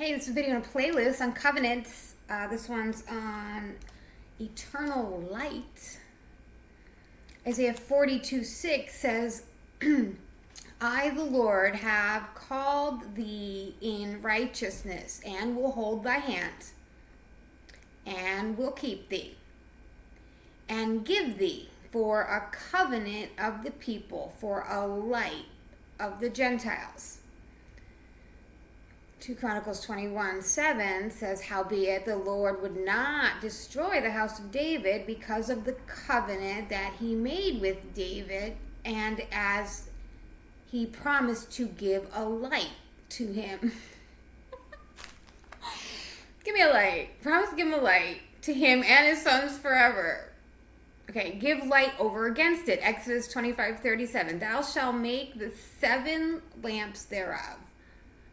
Hey, this is a video on a playlist on covenants. This one's on eternal light. Isaiah 42:6 says, I, the Lord, have called thee in righteousness, and will hold thy hand, and will keep thee, and give thee for a covenant of the people, for a light of the Gentiles. 2 Chronicles 21:7 says, Howbeit the Lord would not destroy the house of David because of the covenant that he made with David, and as he promised to give a light to him. Give me a light. Promise to give him a light to him and his sons forever. Okay, give light over against it. Exodus 25:37. Thou shalt make the 7 lamps thereof,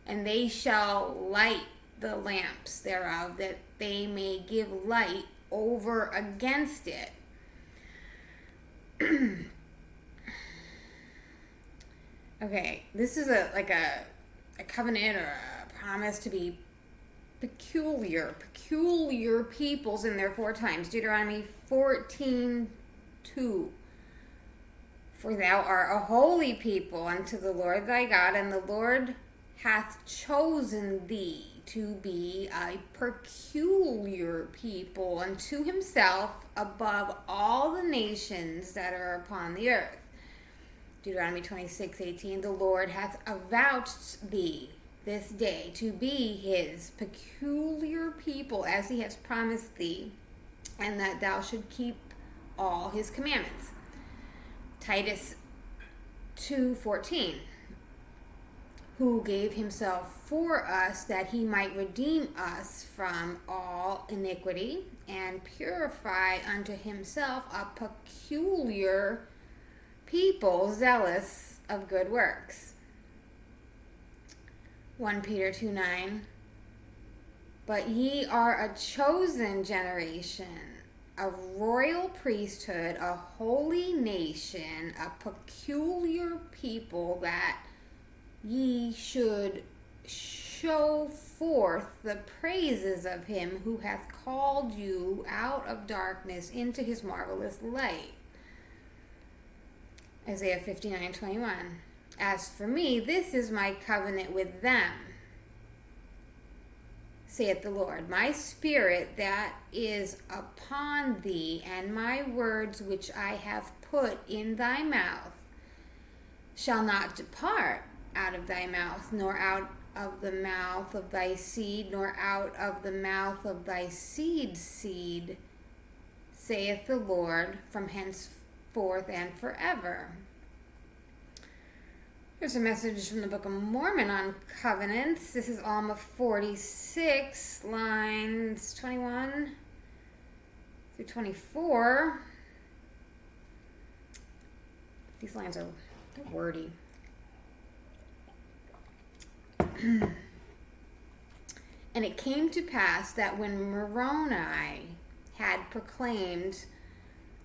and they shall light the lamps thereof, that they may give light over against it. Okay, this is a covenant or a promise to be peculiar peoples in their 4 times. Deuteronomy 14:2. For thou art a holy people unto the Lord thy God, and the Lord hath chosen thee to be a peculiar people unto himself above all the nations that are upon the earth. Deuteronomy 26:18. The Lord hath avouched thee this day to be his peculiar people, as he has promised thee, and that thou should keep all his commandments. Titus 2:14. Who gave himself for us that he might redeem us from all iniquity, and purify unto himself a peculiar people, zealous of good works. 1 Peter 2:9. But ye are a chosen generation, a royal priesthood, a holy nation, a peculiar people, that ye should show forth the praises of him who hath called you out of darkness into his marvelous light. Isaiah 59:21. As for me, this is my covenant with them, saith the Lord. My spirit that is upon thee, and my words which I have put in thy mouth, shall not depart out of thy mouth, nor out of the mouth of thy seed, nor out of the mouth of thy seed's seed, saith the Lord, from henceforth and forever. Here's a message from the Book of Mormon on covenants. This is Alma 46, lines 21 through 24. These lines are wordy. And it came to pass that when Moroni had proclaimed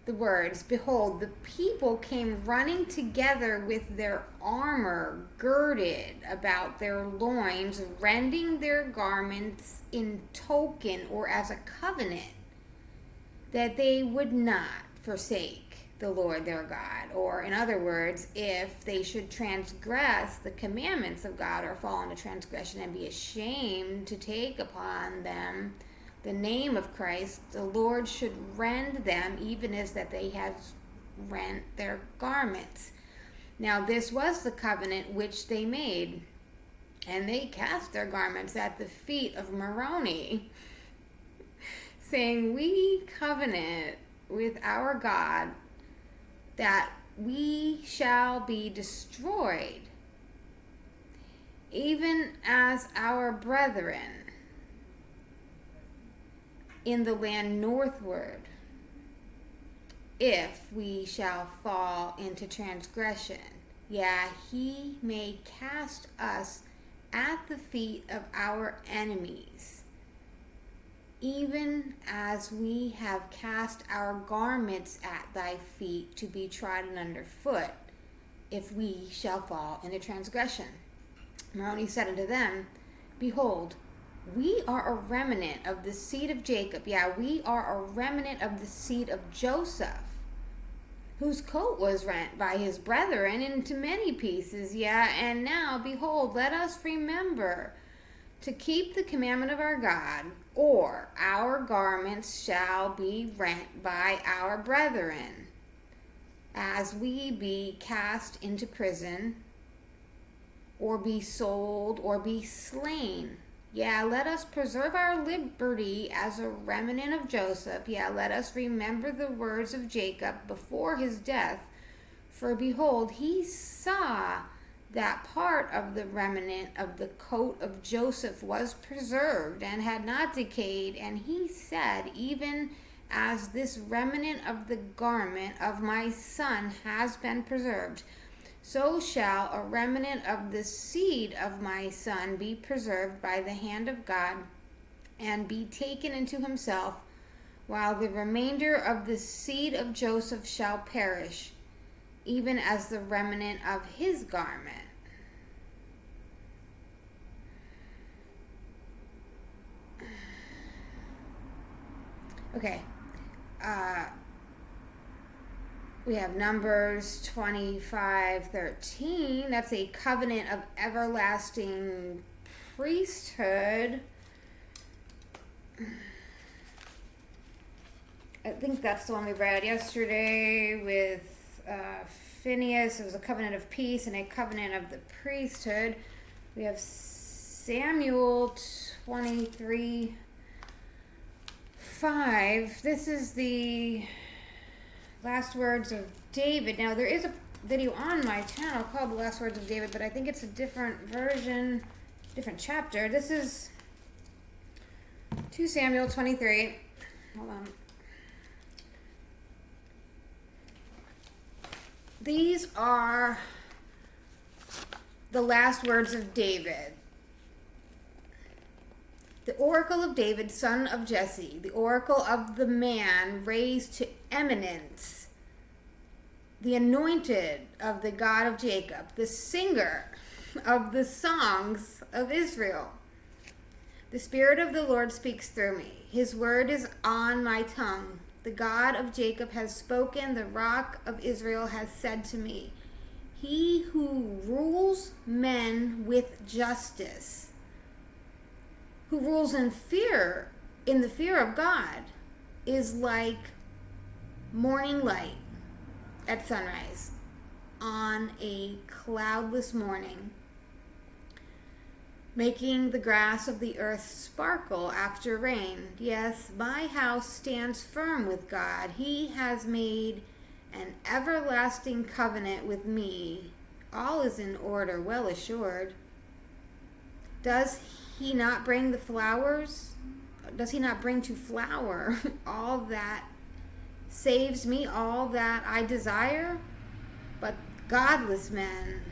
the words, behold, the people came running together with their armor girded about their loins, rending their garments in token or as a covenant that they would not forsake the Lord their God. Or in other words, if they should transgress the commandments of God, or fall into transgression and be ashamed to take upon them the name of Christ, the Lord should rend them, even as that they have rent their garments. Now this was the covenant which they made, and they cast their garments at the feet of Moroni, saying, We covenant with our God that we shall be destroyed, even as our brethren in the land northward, if we shall fall into transgression. Yeah, he may cast us at the feet of our enemies, even as we have cast our garments at thy feet to be trodden under foot, if we shall fall into transgression. Moroni said unto them, Behold, We are a remnant of the seed of Jacob. Yeah, we are a remnant of the seed of Joseph, whose coat was rent by his brethren into many pieces. Yeah, and now, behold, let us remember to keep the commandment of our God, or our garments shall be rent by our brethren, as we be cast into prison, or be sold, or be slain. Yeah, let us preserve our liberty as a remnant of Joseph. Yeah, let us remember the words of Jacob before his death. For behold, he saw that part of the remnant of the coat of Joseph was preserved and had not decayed. And he said, even as this remnant of the garment of my son has been preserved, so shall a remnant of the seed of my son be preserved by the hand of God and be taken into himself, while the remainder of the seed of Joseph shall perish, even as the remnant of his garment. Okay. We have Numbers 25:13. That's a covenant of everlasting priesthood. I think that's the one we read yesterday with Phineas. It was a covenant of peace and a covenant of the priesthood. We have Samuel 23:5. This is the Last Words of David. Now, there is a video on my channel called The Last Words of David, but I think it's a different version, different chapter. This is 2 Samuel 23. Hold on. These are the last words of David. The oracle of David, son of Jesse, the oracle of the man raised to eminence, the anointed of the God of Jacob, the singer of the songs of Israel. The Spirit of the Lord speaks through me. His word is on my tongue. The God of Jacob has spoken. The rock of Israel has said to me, he who rules men with justice, who rules in the fear of God, is like morning light at sunrise on a cloudless morning, making the grass of the earth sparkle after rain. Yes, my house stands firm with God. He has made an everlasting covenant with me. All is in order, well assured. Does he not bring the flowers? Does he not bring to flower all that saves me, all that I desire? But godless men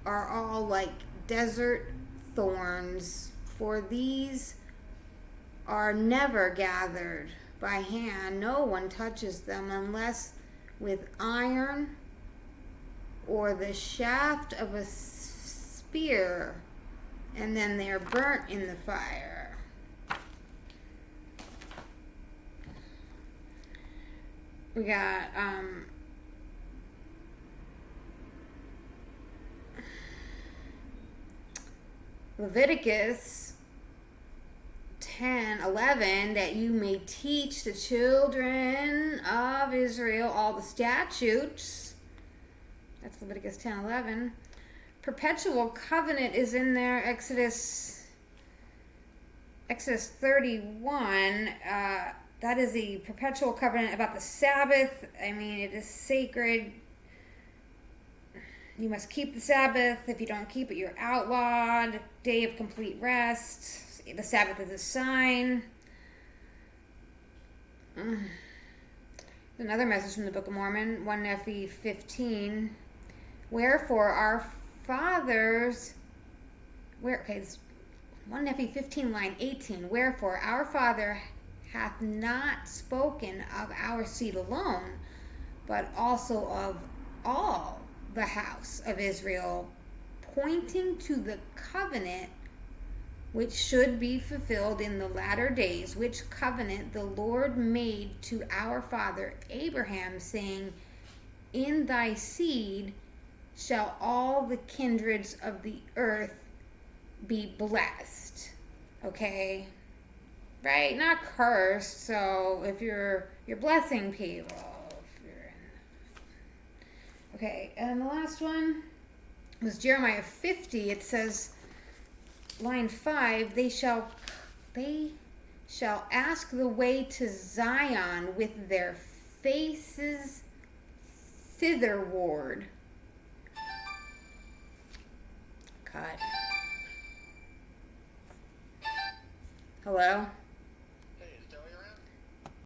are all like desert thorns, for these are never gathered by hand. No one touches them unless with iron or the shaft of a spear, and then they are burnt in the fire. We got Leviticus 10:11, that you may teach the children of Israel all the statutes. That's Leviticus 10:11. Perpetual covenant is in there. Exodus 31. That is the perpetual covenant about the Sabbath. I mean, it is sacred. You must keep the Sabbath. If you don't keep it, you're outlawed. Day of complete rest. The Sabbath is a sign. Another message from the Book of Mormon, 1 Nephi 15. Wherefore our fathers, 1 Nephi 15, line 18. Wherefore our father hath not spoken of our seed alone, but also of all the house of Israel, pointing to the covenant which should be fulfilled in the latter days, which covenant the Lord made to our father Abraham, saying, in thy seed shall all the kindreds of the earth be blessed. Okay? Right? Not cursed. So if you're blessing people. Okay, and the last one was Jeremiah 50. It says, line 5, they shall ask the way to Zion with their faces thitherward. Cut. Hello?